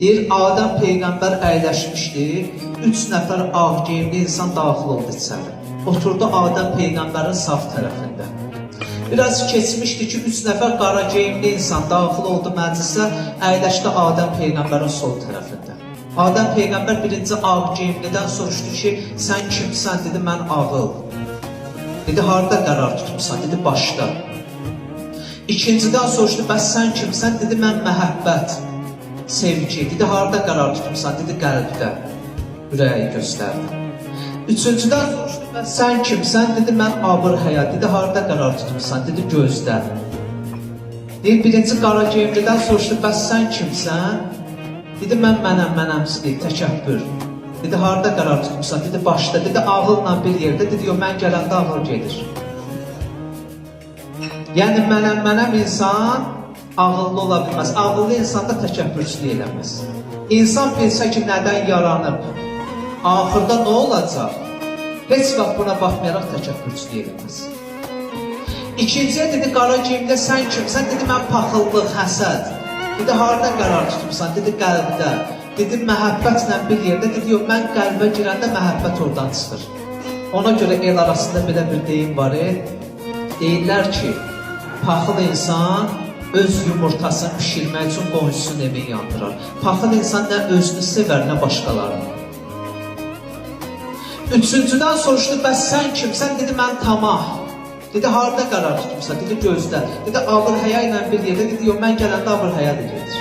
Deyir, Adəm Peyğəmbər əyləşmişdi, 3 nəfər ağ geyimli insan daxil oldu içəri. Oturdu Adəm Peyğəmbərin sağ tərəfində. Biraz keçmişdi ki, 3 nəfər qara geyimli insan daxil oldu məclisə, əyləşdi Adəm Peyğəmbərin sol tərəfində. Adəm Peyğəmbər birinci ağ geyimlidən soruşdu ki, sən kimsən? Dedi, mən ağıl. Dedi, harada qərar tutmuşsan? Dedi, başda. İkincidən soruşdu, bəs sən kimsən? Dedi, mən məhəbbət. Sevgi. Dedi, harada qərar tutmuşsan? Dedi, qəlbdə. Ürəyi göstərdi. Üçüncüdən soruşdu, bəs sən kimsən? Dedi, mən abır həyat. Dedi, harada qərar tutmuşsan? Dedi, gözdə. Deyir, birinci qara geyimlidən soruşdu, bəs sən kimsən? Dedi, mənəmsizlik, təkəbbür. Dedi, harada qərar tutmuşsan? Dedi, başda. Dedi, ağılla bir yerdə. Dedi, yox, mən gələndə ağıl gedir. Yəni, mənəm insan ağıllı ola bilməz. Ağıllı insan da təkəbbürçülük eləməz. İnsan bilsə ki, nədən yaranıb, axırda nə olacaq? Heç vaxt buna baxmayaraq təkəbbürçülük eləməz. İkinciyə dedi, qara geyimdə sən kimsən? Dedi, mən paxıllıq, həsəd. Dedi, harada qərar tutmuşsan? Dedi, qəlbdə. Dedi, məhəbbətlə bir yerdə. Dedi, yox, mən qəlbə girəndə məhəbbət oradan çıxır. Ona görə el arasında belə bir deyim var. Deyirlər ki, paxıl insan öz yumurtasını pişirmək üçün qonşusunun evini yandırar. Paxıl insan nə özünü sevər, nə başqalarını. Üçüncüdən soruşdu, bəs sən kimsən? Dedi, mən tamah. Dedi, harada qərar tutmuşsan? Dedi, gözdə. Dedi, ağır həya ilə bir yerdə. Dedi, yox, mən gələndə ağır həya da gedir.